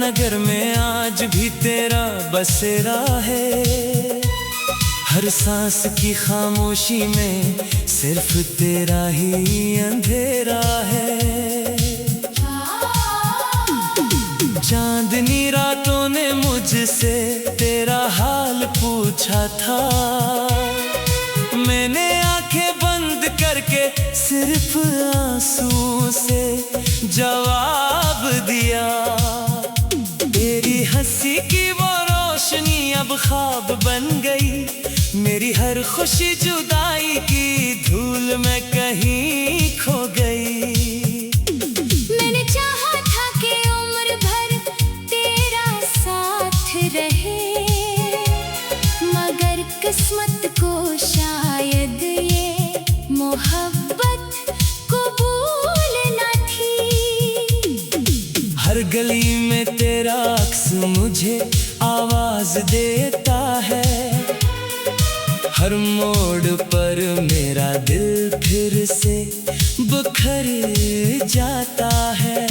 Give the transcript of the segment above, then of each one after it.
नगर में आज भी तेरा बसेरा है। हर सांस की खामोशी में सिर्फ तेरा ही अंधेरा है। चांदनी रातों ने मुझसे तेरा हाल पूछा था। मैंने आंखें बंद करके सिर्फ आंसू से जवाब दिया। तेरी हंसी की वो रोशनी अब ख्वाब बन गई। मेरी हर खुशी जुदाई की धूल में कहीं खो गई। मैंने चाहा था कि उम्र भर तेरा साथ रहे, मगर किस्मत को शायद ये मोहब्बत कबूल न थी। हर गली में तेरा अक्स मुझे आवाज देता है। हर मोड़ पर मेरा दिल फिर से बिखर जाता है।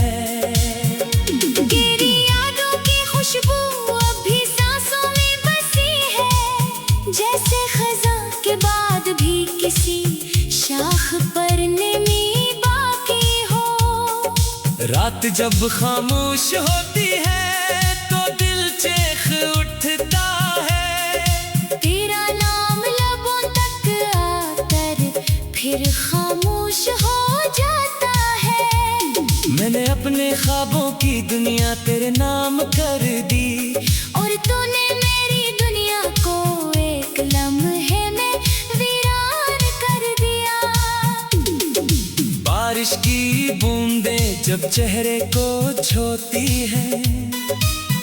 तेरी यादों की खुशबू अभी सांसों में बसी है, जैसे खज़ां के बाद भी किसी शाख पर नमी बाकी हो। रात जब खामोश होती है तो दिल चेख उठता है। तेरा नाम लबों तक आकर फिर खामोश हो जाता है। मैंने अपने ख्वाबों की दुनिया तेरे नाम कर दी, और तूने मेरी दुनिया को एक लम्हे में वीरान कर दिया। बारिश की बूंदें जब चेहरे को छूती है,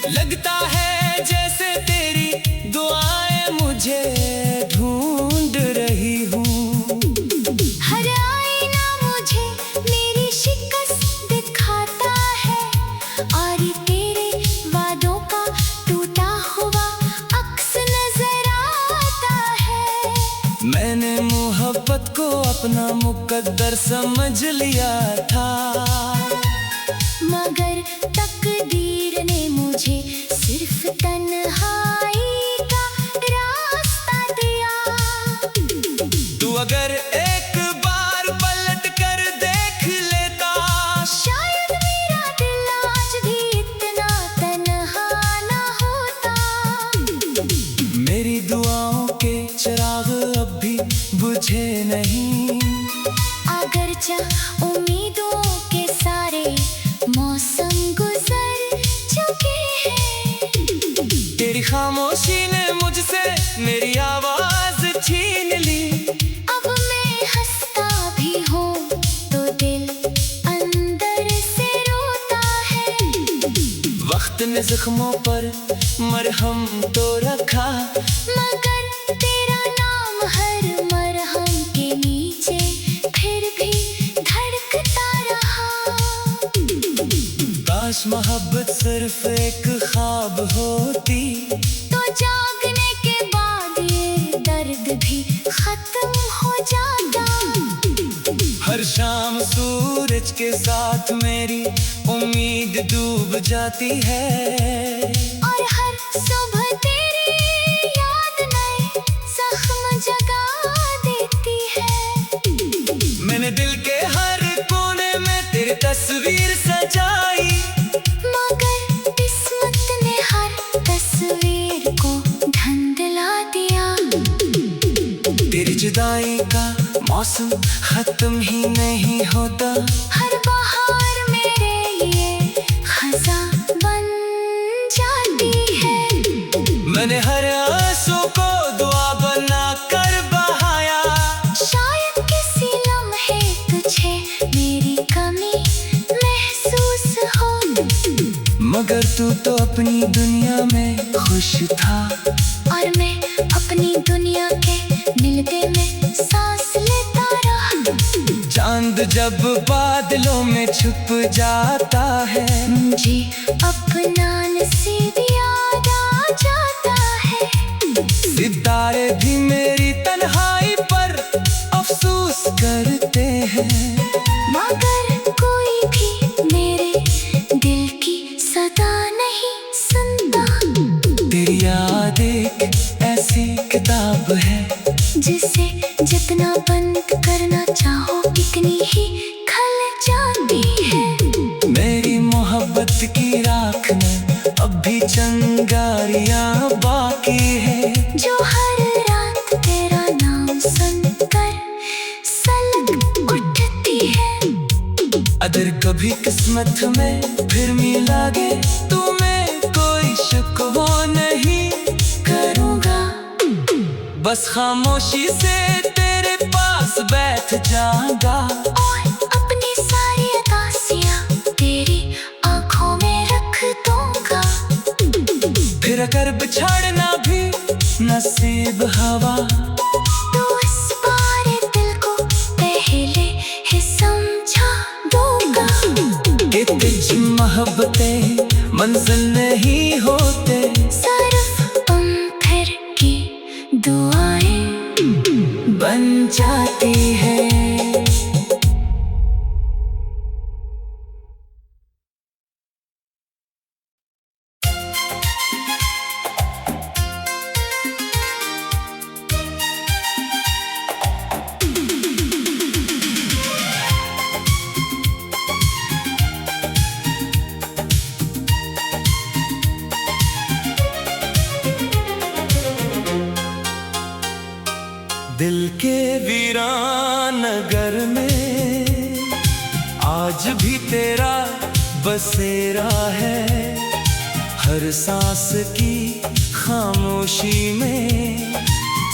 लगता है जैसे तेरी दुआएं मुझे ढूंढ रही हूँ। हर आईना मुझे मेरी शिकस्त दिखाता है, और तेरे वादों का टूटा हुआ अक्स नजर आता है। मैंने मोहब्बत को अपना मुकद्दर समझ लिया था, मगर तकदीर ने मुझे सिर्फ तन्हाई का रास्ता दिया। तू अगर एक बार पलट कर देख लेता, शायद मेरा दिल आज भी इतना तन्हा ना होता। मेरी दुआओं के चिराग अब भी बुझे नहीं। अगरचे उम्मीदों के सारे मौसम गुजर चुके हैं। तेरी खामोशी ने मुझसे मेरी आवाज छीन ली। अब मैं हंसता भी हूँ तो दिल अंदर से रोता है। वक्त ने जख्मों पर मरहम तो रखा, मगर तेरा नाम हर मरहम के नीचे फिर भी धड़कता रहा। काश मोहब्बत सिर्फ एक ख्वाब होती, तो जागने के बाद ये दर्द भी खत्म हो जाता। हर शाम सूरज के साथ मेरी उम्मीद डूब जाती है। और हर सुबह तेरी याद नए जख्म जगा देती है। मैंने दिल के हर कोने में तेरी तस्वीर सजाई, मगर किस्मत ने हर तस्वीर को धुंधला दिया। तेरी जुदाई का मौसम खत्म ही नहीं होता। हर बहार मेरे लिए खज़ां बन जाती है। मैंने हर आंसू को दुआ बना कर बहाया। शायद किसी लम्हे तुझे मेरी कमी महसूस हो, मगर तू तो अपनी दुनिया में खुश था। और मैं अपनी दुनिया के मिलते में सांस लेता रहा। चांद जब बादलों में छुप जाता है, मुझे अपना नसीब याद आ जाता है। सितारे भी मेरी तन्हाई पर अफसोस करते हैं, मगर कोई भी मेरे दिल की सदा नहीं याद एक ऐसी किताब है जिसे जितना बंद करना चाहो इतनी ही खल जाती है। मेरी मोहब्बत की राख में अब भी चिंगारियां बाकी है, जो हर रात तेरा नाम सुनकर सलग उठती है। अगर कभी किस्मत में फिर मिलागे तुम्हें कोई शिकवा नहीं करूँगा, बस खामोशी से तेरे पास बैठ जाऊंगा और अपनी सारी उदासियां तेरी आंखों में रख दूंगा। फिर अगर बिछड़ना भी नसीब हवा, तो इस बार दिल को पहले ही समझा दूंगा कि तुझ मोहब्बतें मंजिल नहीं होते, सिर्फ फिर की दुआएं बन जाती है। दिल के वीरान नगर में आज भी तेरा बसेरा है, हर सांस की खामोशी में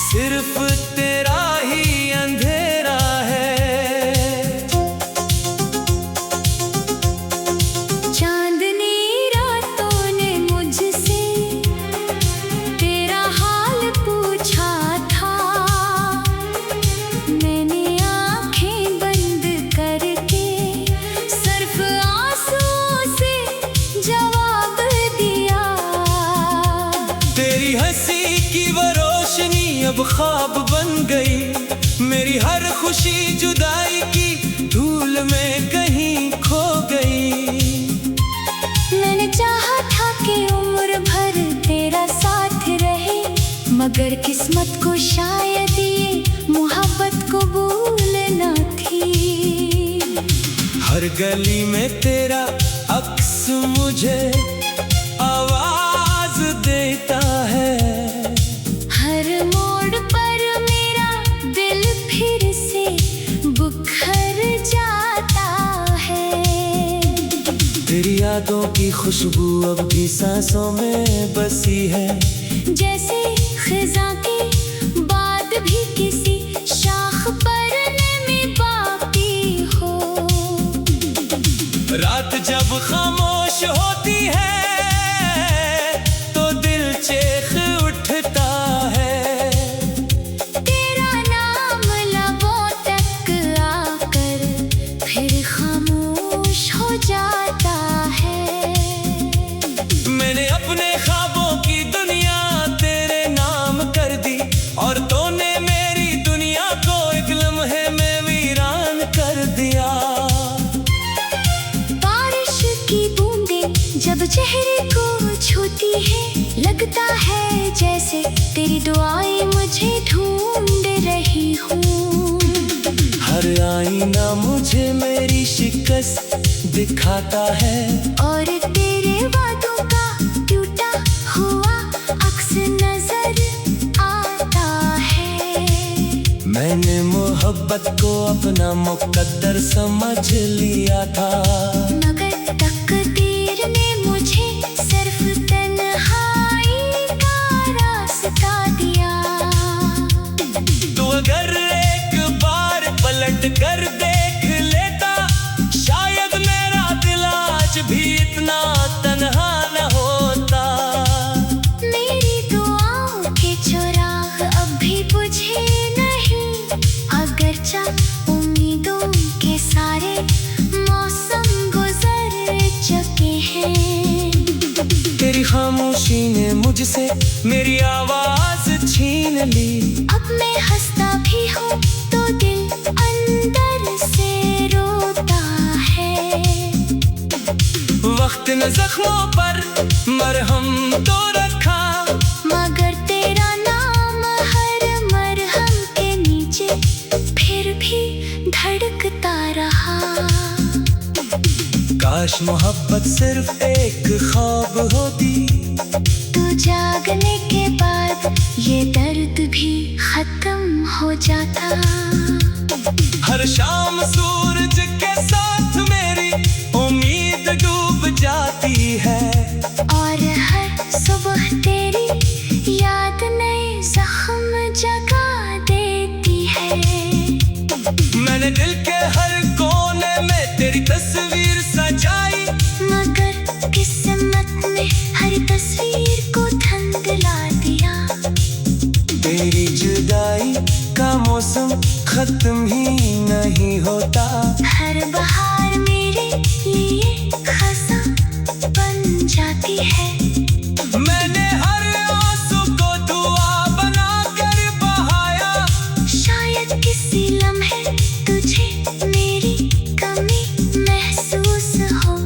सिर्फ तेरा ही अंधेरा है। चांदनी रातों ने मुझसे तेरा हाल पूछा था, मैंने आंखें बंद करके सिर्फ आंसुओं से जवाब दिया। तेरी हंसी की वो रोशनी अब ख्वाब बन गई, मेरी हर खुशी जुदाई की धूल में कहीं खो गई। मैंने चाहा था कि उम्र भर तेरा साथ रहे, मगर किस्मत को शायद ये मोहब्बत कबूल न थी। हर गली में तेरा अक्स मुझे आवाज देता है, हर मोड़ पर मेरा दिल फिर से बुखर जाता है। तेरी यादों की खुशबू अब भी सांसों में बसी है, जैसे खिज़ां के बाद भी किसी शाख पर नमी बाकी हो। रात जब खामोश होती है तो दिल चेख उठता है, तेरा नाम लबों तक आकर फिर खामोश हो जाता है। मैंने अपने ख्वाबों की दुनिया तेरे नाम कर दी, और तूने मेरी दुनिया को एक लम्हे में वीरान कर दिया। बारिश की बूंदें जब चेहरे को छूती है, लगता है जैसे तेरी दुआएं मुझे ढूंढ रही हूँ। हर आईना मुझे मेरी शिकस्त दिखाता है, और तेरे वादों का टूटा हुआ अक्स नजर आता है। मैंने मोहब्बत को अपना मुकद्दर समझ लिया था, मगर तकदीर ने मुझे सिर्फ तन्हाई का रास्ता दिया। तू अगर एक बार पलट कर देख लेता, शायद मेरा दिल आज भी इतना तन्हा न होता। मेरी दुआओं के चिराग अब भी बुझे नहीं, अगरचा उम्मीदों के सारे मौसम गुजर चुके हैं। तेरी खामोशी ने मुझसे मेरी आवाज छीन ली, अब मैं हंसता भी हूँ तो दिल अंदर से रोता है। वक्त ने जख्मों पर मरहम तो रखा, मगर काश मोहब्बत सिर्फ एक ख्वाब होती, तो जागने के बाद ये दर्द भी खत्म हो जाता। हर शाम सूरज के साथ मेरी उम्मीद डूब जाती है, और हर सुबह तेरी याद नए जख्म जगा देती है। मैंने दिल के हर कोने में तेरी तस्वीर सजाई, मगर किस्मत ने हर तस्वीर को धुंधला दिया। तेरी जुदाई का मौसम खत्म ही नहीं होता, हर बहार मेरे लिए खज़ां बन जाती है। मैंने हर आंसू को दुआ बना कर बहाया, शायद किसी लम्हे तुझे मेरी कमी महसूस हो,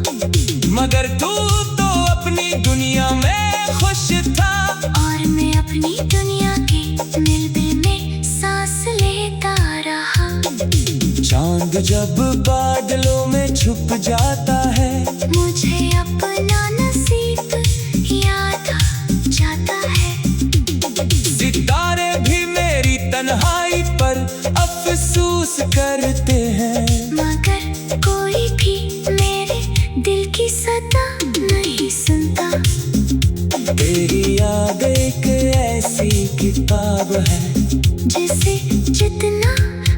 मगर तू तो अपनी दुनिया में खुश था, और मैं अपनी दुनिया के मिलबे में सांस लेता रहा। चांद जब बादलों में छुप जाता है, मुझे अपना नसीब याद आ जाता है। सितारे भी मेरी तन्हाई पर अफसोस करते हैं, मगर कोई भी मेरे दिल की सदा नहीं सुनता। तेरी याद एक ऐसी किताब है, जिसे जितना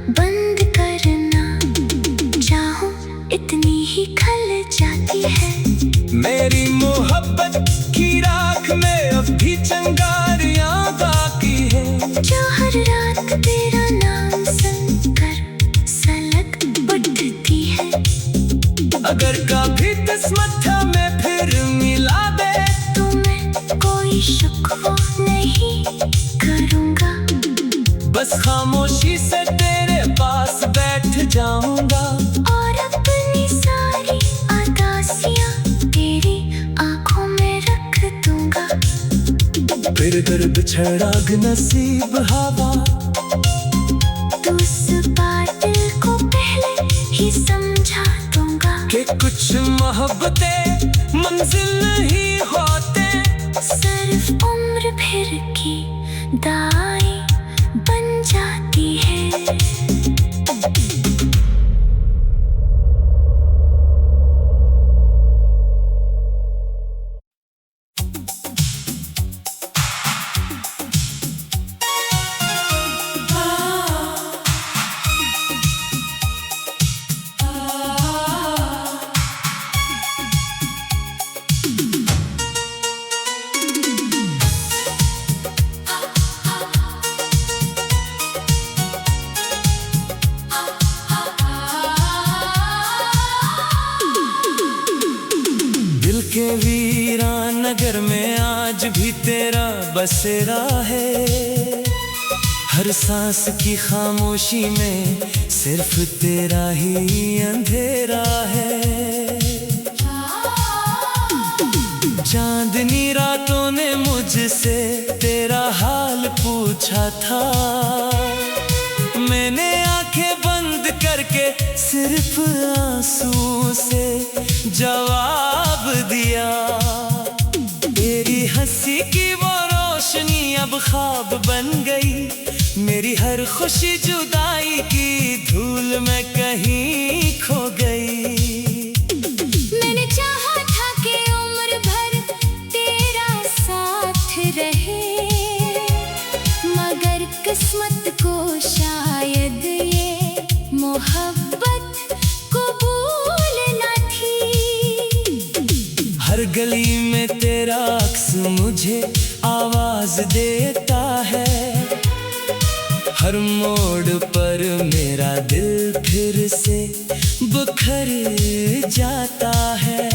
बंद करना चाहूं इतनी ही खल जाती है। मेरी मोहब्बत की राख में अब भी चिंगारियां बाकी है, जो हर रात तेरा नाम सुनकर सलग उठती है। अगर कभी किस्मत हमें फिर मिला दे, तो मैं कोई शुक्र नहीं करूँगा, बस खामोशी से तेरे पास बैठ जाऊंगा, और अपनी सारी उदासियां तेरी आंखों में रख दूंगा। फिर कर बिछड़ा नसीब हवा, तो उस बादल को पहले ही समझा दूंगा, कि कुछ मोहब्बतें मंजिल नहीं होते, सिर्फ उम्र भर की दाई बन जाती है। दिल के वीरान नगर में आज भी तेरा बसेरा है, हर सांस की खामोशी में सिर्फ तेरा ही अंधेरा है। चांदनी रातों ने मुझसे तेरा हाल पूछा था, मैंने आंखें बंद करके सिर्फ आंसू से जवाब दिया। तेरी हंसी की वो रोशनी अब ख्वाब बन गई, मेरी हर खुशी जुदाई की धूल में कहीं खो गई। मैंने चाहा था कि उम्र भर तेरा साथ रहे, मगर किस्मत को शायद ये मोहब्बत कबूल न थी। हर गली में तेरा अक्स मुझे आवाज देता है, हर मोड़ पर मेरा दिल फिर से बिखर जाता है।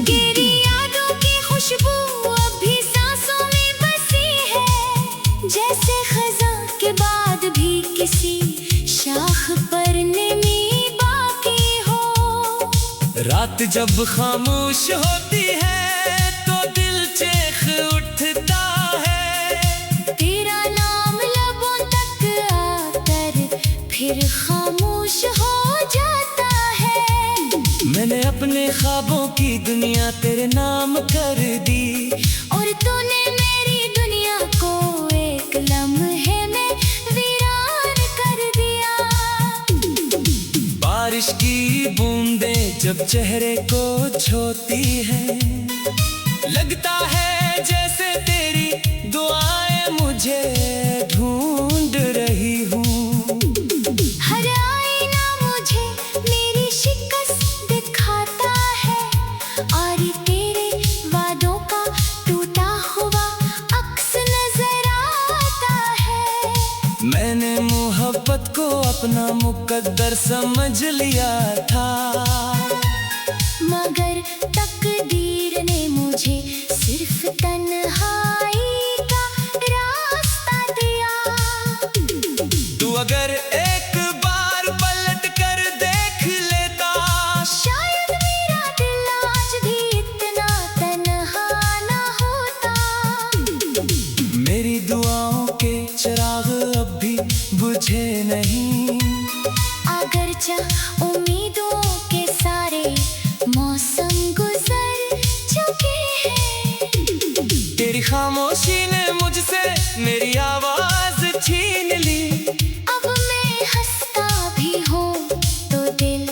तेरी यादों की खुशबू अभी सांसों में बसी है, जैसे खज़ां के बाद भी किसी शाख पर नमी बाकी हो। रात जब खामोश होती है तो दिल चीख उठता है, तेरा नाम लबों तक आकर फिर खामोश हो जाता है। मैंने ख्वाबों की दुनिया तेरे नाम कर दी। और तूने मेरी दुनिया को एक लम्हे में वीरान कर दिया। बारिश की बूंदें जब चेहरे को छूती है, लगता है जैसे तेरी दुआएं मुझे ढूंढ रही हूँ। हर आईना मुझे मेरी शिकस्त दिखाता है, और तेरे वादों का टूटा हुआ अक्स नजर आता है। मैंने मोहब्बत को अपना मुकद्दर समझ लिया था, मगर तकदीर ने मुझे सिर्फ तन्हाई का रास्ता दिया। तू अगर एक बार पलट कर देख लेता, शायद मेरा दिल आज भी इतना तन्हा ना होता। मेरी दुआओं के चिराग अब भी बुझे नहीं, अगरचे उम्मीदों के सारे मौसम गुजर चुके हैं। तेरी खामोशी ने मुझसे मेरी आवाज छीन ली। अब मैं हंसता भी हूँ तो दिल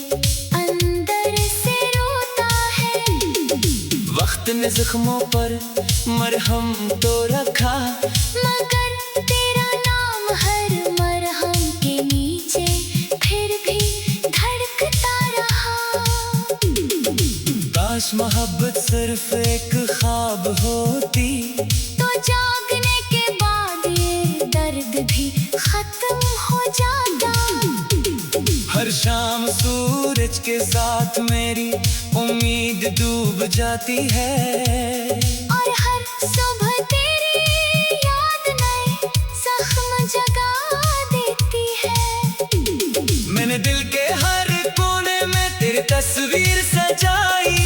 अंदर से रोता है। वक्त ने जख्मों पर मरहम तो रखा, मगर तेरा नाम हर मरहम के नीचे फिर भी धड़कता रहा। काश मोहब्बत सिर्फ एक ख्वाब होती, तो जागने के बाद ये दर्द भी खत्म हो जाता। हर शाम सूरज के साथ मेरी उम्मीद डूब जाती है। और हर सुबह तेरी याद नए जख्म जगा देती है। मैंने दिल के हर कोने में तेरी तस्वीर सजाई,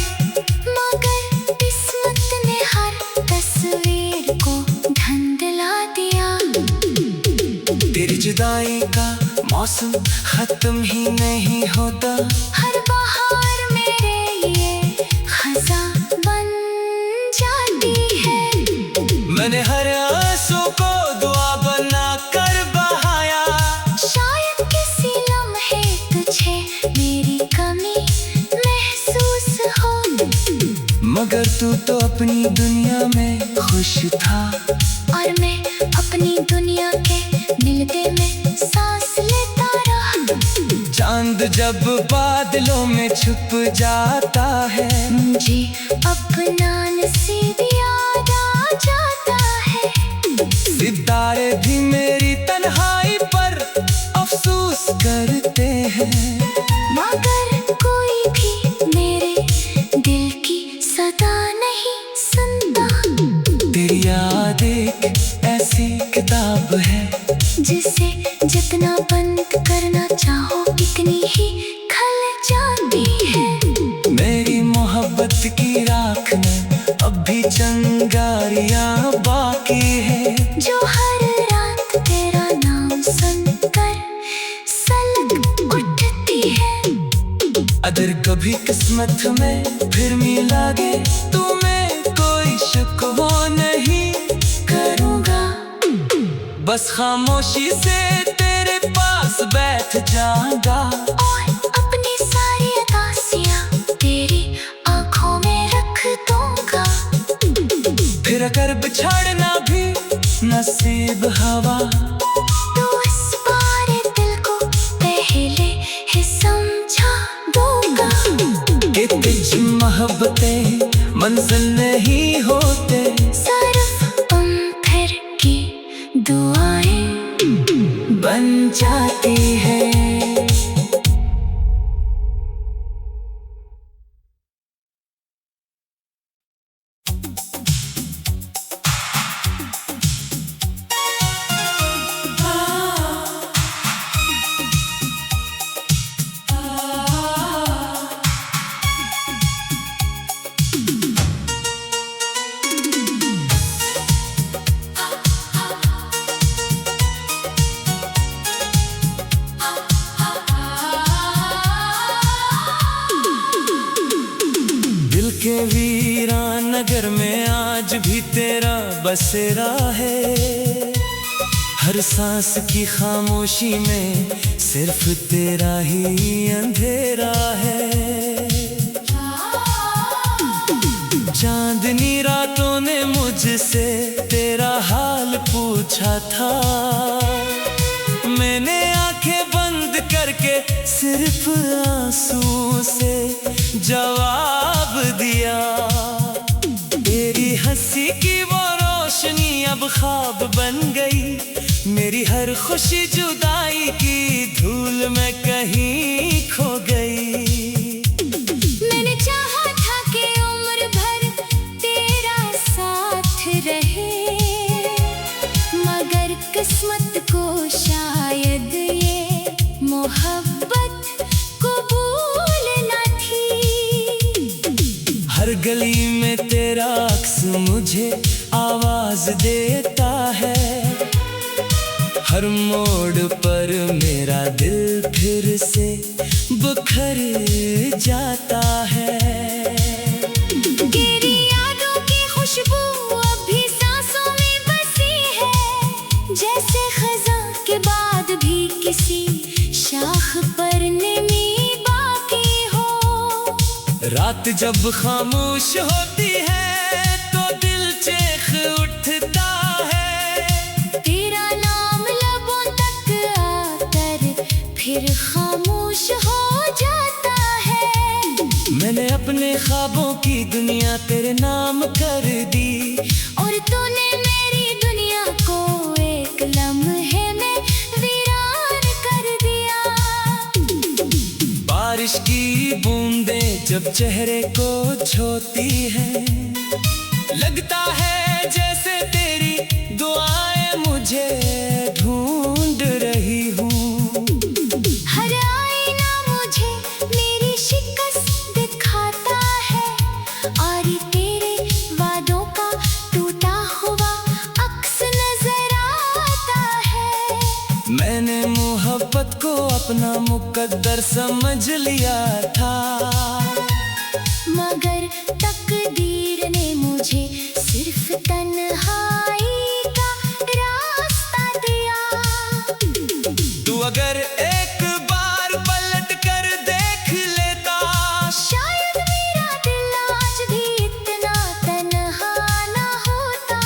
मगर किस्मत ने हर तस्वीर को धुंधला दिया। तेरी जुदाई का मौसम खत्म ही नहीं होता। हर बहार मेरे लिए खज़ां बन जाती है। मैंने हर आंसू को दुआ बना कर बहाया, शायद किसी लम्हे तुझे मेरी कमी महसूस हो। मगर तू तो अपनी दुनिया में खुश था, और मैं अपनी दुनिया के मिलते में सांस लेता रहा। चांद जब बादलों में छुप जाता है, मुझे अपना नसीब याद आ जाता है। सितारे भी मेरी तन्हाई पर अफसोस करते हैं। मगर कोई भी मेरे दिल की सदा नहीं सुनता। तेरी याद एक ऐसी किताब है, जिसे जितना बंद करना चाहो इतनी ही खल जाती है। मेरी मोहब्बत की राख में अब भी चिंगारियां बाकी है, जो हर रात तेरा नाम सुनकर सलग उठती है। अगर कभी किस्मत में फिर मिलागे तू, मैं कोई शिकवा नहीं करूँगा। बस खामोशी से तेरे पास बैठ जाऊंगा, और अपनी सारी उदासियां तेरी आंखों में रख दूंगा। फिर अगर बिछड़ना भी नसीब हवा, तो इस बार दिल को पहले ही समझा दूंगा। कि तुझ मोहब्बतें मंजिल नहीं होते, सिर्फ फिर की दुआएं बन जाती है। नगर में आज भी तेरा बसेरा है। हर सांस की खामोशी में सिर्फ तेरा ही अंधेरा है। चांदनी रातों ने मुझसे तेरा हाल पूछा था। मैंने आंखें बंद करके सिर्फ आंसू से जवाब दिया। तेरी हंसी की वो रोशनी अब ख्वाब बन गई। मेरी हर खुशी जुदाई की धूल में कहीं खो गई। मैंने चाहा था कि उम्र भर तेरा साथ रहे, मगर किस्मत को शायद ये मोहब्बत कबूल न थी। हर गली में तेरा अक्स मुझे आवाज देता है। हर मोड़ पर मेरा दिल फिर से बिखर जाता है। तेरी यादों की खुशबू अभी सांसों में बसी है, जैसे खज़ां के बाद भी किसी शाख पर नमी बाकी हो। रात जब खामोश होती है तो दिल चीख उठता है। तेरा नाम लबों तक आकर फिर खामोश हो जाता है। मैंने अपने ख्वाबों की दुनिया तेरे नाम कर दी, और तूने मेरी दुनिया को एक लम्हे में वीरान कर दिया। बारिश की बूंदें जब चेहरे को छूती है, लगता है जैसे तेरी दुआएं मुझे ढूंढ रही हूँ। हर आईना मुझे मेरी शिकस्त दिखाता है, और तेरे वादों का टूटा हुआ अक्स नजर आता है। मैंने मोहब्बत को अपना मुकद्दर समझ लिया था, मगर तकदीर ने मुझे सिर्फ तन्हाई का रास्ता दिया। तू अगर एक बार पलट कर देख लेता, शायद मेरा दिल आज भी इतना तन्हा ना होता।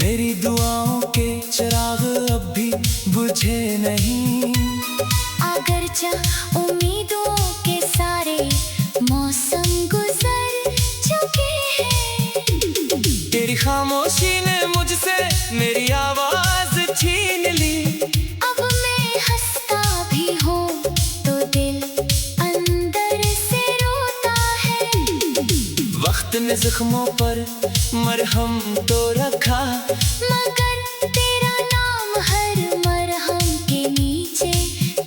मेरी दुआओं के चिराग अब भी बुझे नहीं। अगरचे उम्मीदों के सारे मौसम गुजर चुके हैं। तेरी खामोशी ने मुझसे मेरी आवाज छीन ली। अब मैं हंसता भी हूँ तो दिल अंदर से रोता है। वक्त ने जख्मों पर मरहम तो रखा, मगर तेरा नाम हर मरहम के नीचे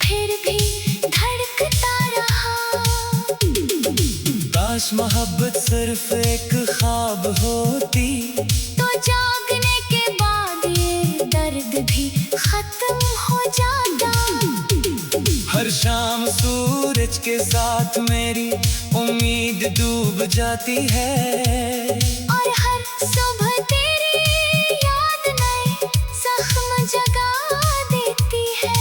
फिर भी धड़कता रहा। काश मोहब्बत सिर्फ एक ख्वाब होती, तो जागने के बाद ये दर्द भी खत्म हो जाता। हर शाम सूरज के साथ मेरी उम्मीद डूब जाती है। और हर सुबह तेरी याद नए जख्म जगा देती है।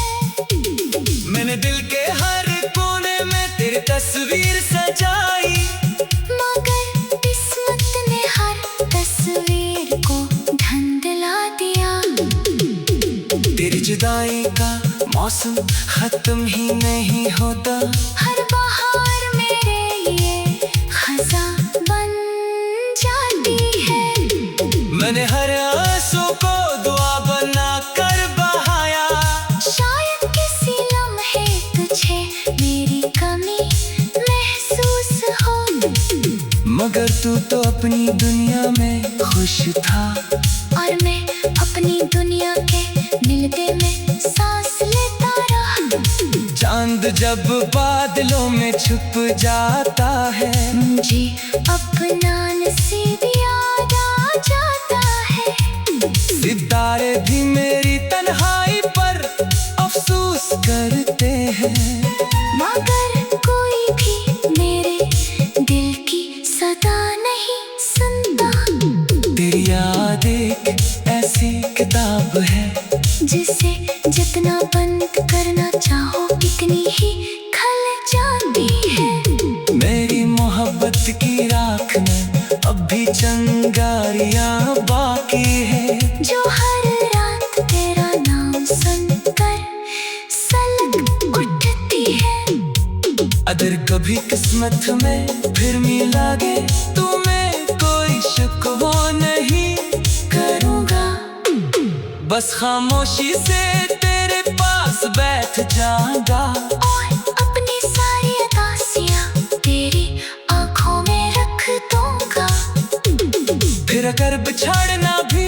मैंने दिल के हर कोने में तेरी तस्वीर सजाई, मगर किस्मत ने हर तस्वीर को धुंधला दिया। तेरी जुदाई का मौसम खत्म ही नहीं होता। हर बहार मेरे लिए खज़ां बन जाती है। मैंने हर आंसू को दुआ बना कर बहाया। शायद किसी लम्हे तुझे मेरी कमी महसूस हो, मगर तू तो अपनी दुनिया में खुश था। और मैं अपनी दुनिया के मिलते में सांस लेता रहा। चांद जब बादलों में छुप जाता है, मुझे अपना नसीब याद आ जाता है। सितारे भी मेरी तन्हाई पर अफसोस करते हैं, मगर कोई भी मेरे दिल की सदा नहीं किताब है जिसे जितना बंद करना चाहो इतनी ही खल जाती है। मेरी मोहब्बत की राख में अब भी चिंगारियां बाकी है, जो हर रात तेरा नाम सुनकर सलग उठती है। अगर कभी किस्मत में फिर मिलागे तुम्हें कोई शिकवा नहीं करूँगा, बस खामोशी से तेरे पास बैठ जाऊंगा और अपनी सारी उदासियां तेरी आंखों में रख दूंगा। फिर अगर बिछड़ना भी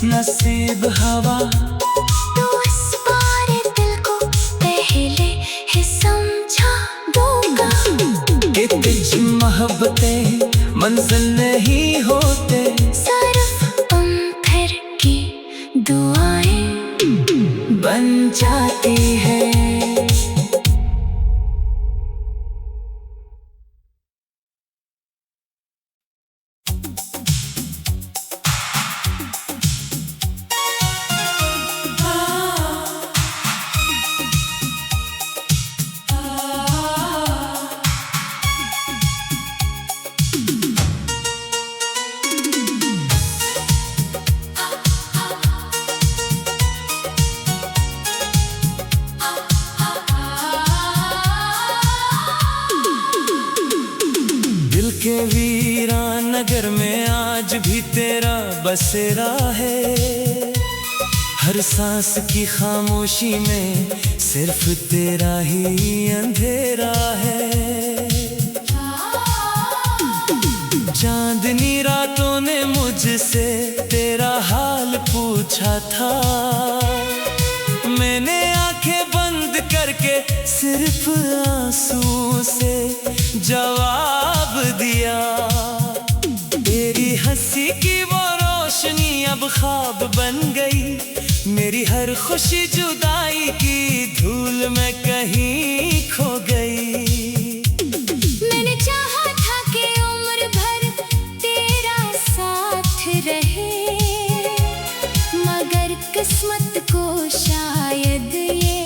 नसीब हवा, तो इस बारे दिल को पहले ही समझा दूंगा कि तुझ मोहब्बतें मंजिल नहीं होते, सिर्फ तुम फिर की दुआएं बन जाती है। के वीरान नगर में आज भी तेरा बसेरा है, हर सांस की खामोशी में सिर्फ तेरा ही अंधेरा है। चांदनी रातों ने मुझसे तेरा हाल पूछा था, मैंने आंखें बंद करके सिर्फ आंसू से जवाब दिया। तेरी हंसी की वो रोशनी अब ख्वाब बन गई, मेरी हर खुशी जुदाई की धूल में कहीं खो गई। मैंने चाहा था कि उम्र भर तेरा साथ रहे, मगर किस्मत को शायद ये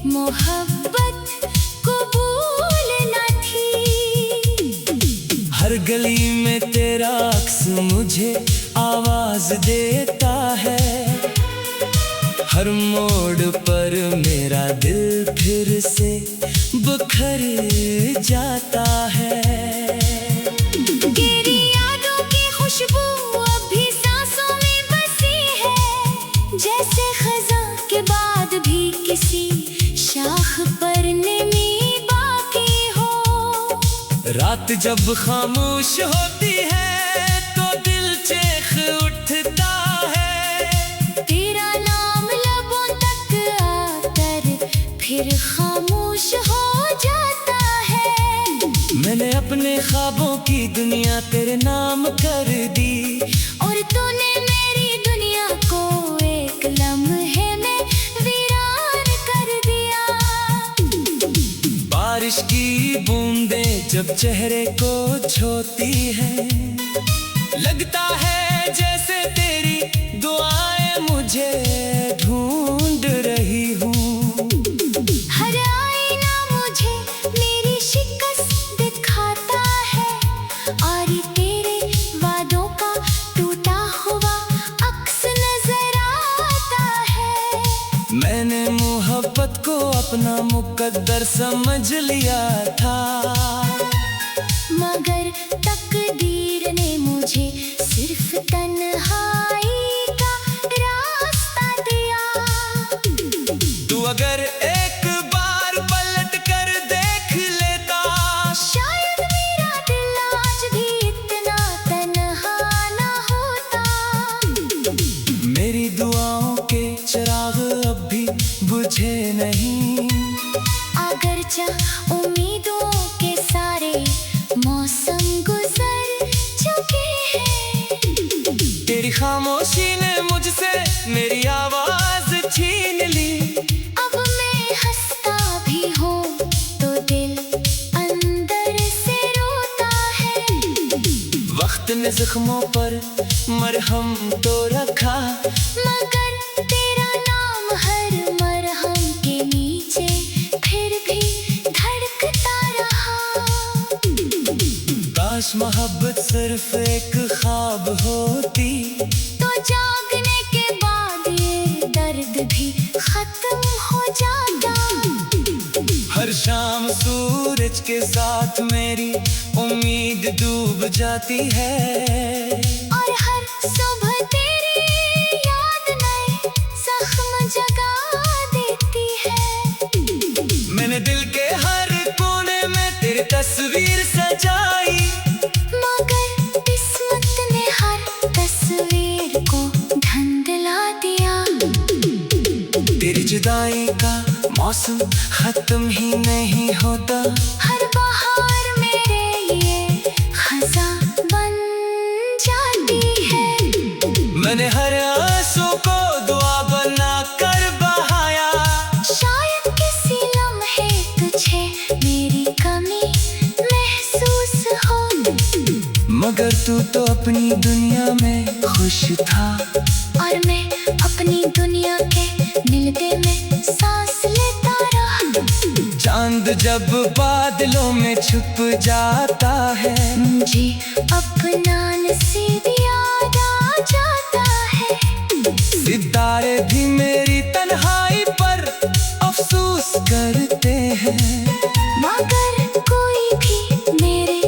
मोहब्बत कबूल न थी। हर गली में तेरा अक्स मुझे आवाज देता है, हर मोड़ पर मेरा दिल फिर से बिखर जाता है। तेरी यादों की खुशबू अभी सांसों में बसी है, जैसे खज़ां के बाद भी किसी शाख पर नमी बाकी हो। रात जब खामोश होती है तो दिल चेख उठता है, तेरा नाम लबों तक आकर फिर खामोश हो जाता है। मैंने अपने ख्वाबों की दुनिया तेरे नाम कर दी, और तूने मेरी दुनिया को एक लम्हे में वीरान कर दिया। बारिश की बूंदें जब चेहरे को छूती है, लगता है जैसे तेरी दुआएं मुझे ढूंढ रही हूँ। हर आईना मुझे मेरी शिकस्त दिखाता है, और तेरे वादों का टूटा हुआ अक्स नजर आता है। मैंने मोहब्बत को अपना मुकद्दर समझ लिया था, मगर तकदीर ने मुझे सिर्फ तन्हाई का रास्ता दिया। तू अगर एक बार पलट कर देख लेता, शायद मेरा दिल आज भी इतना तन्हा ना होता। मेरी दुआओं के चिराग अब भी बुझे नहीं, अगरचे उम्मीदों के सारे मौसम गुजर चुके हैं। तेरी खामोशी ने मुझसे मेरी आवाज छीन ली। अब मैं हंसता भी हूँ तो दिल अंदर से रोता है। वक्त ने जख्मों पर मरहम तो रखा, मगर मोहब्बत सिर्फ एक ख्वाब होती तो जागने के बाद ये दर्द भी खत्म हो जाता। हर शाम सूरज के साथ मेरी उम्मीद डूब जाती है और हर सुबह तेरी याद नए जख्म जगा देती है। मैंने दिल के हर कोने में तेरी तस्वीर सजाई, मगर किस्मत ने हर तस्वीर को धुंधला दिया। तेरी जुदाई का मौसम खत्म ही नहीं होता, हर बहार मेरे लिए खज़ां बन जाती है। मैंने हर आंसू को दुआ बना कर बहाया, शायद किसी लम्हे तुझे मेरी कमी महसूस हो। मगर तू तो अपनी दुनिया में खुश था और मैं अपनी दुनिया के मिलते में सांस लेता रहा। चांद जब बादलों में छुप जाता है, मुझे अपना नसीब याद आ जाता है। सितारे भी मेरी तन्हाई पर अफसोस करते हैं, मगर कोई भी मेरे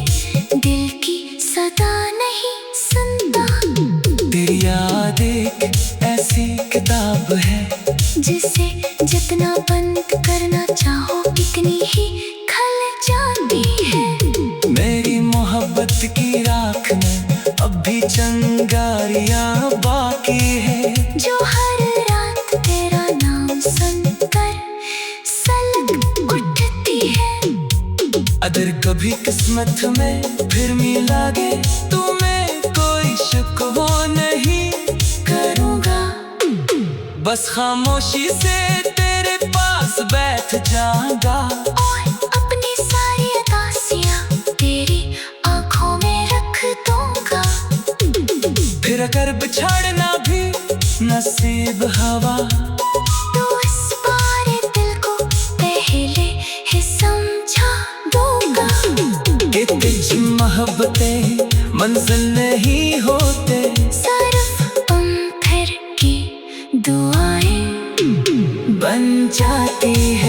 दिल की सदा नहीं सुनता। तेरी याद एक ऐसी किताब है जिसे जितना बंद करना चाहो इतनी ही खल जाती है। मेरी मोहब्बत की राख में अब भी चिंगारियां बाकी है, जो हर रात तेरा नाम सुनकर सलग उठती है। अगर कभी किस्मत में फिर मिलागे तुम्हें कोई शिकवा नहीं करूँगा, बस खामोशी से तेरे पास बैठ जाऊंगा और अपनी सारी उदासियां तेरी आंखों में रख दूंगा। फिर अगर बिछड़ना भी नसीब हवा, तो इस बार दिल को पहले ही समझा दूंगा कि तुझ मोहब्बतें मंजिल नहीं होते, सिर्फ तुम फिर की दुआएं बन जाती है।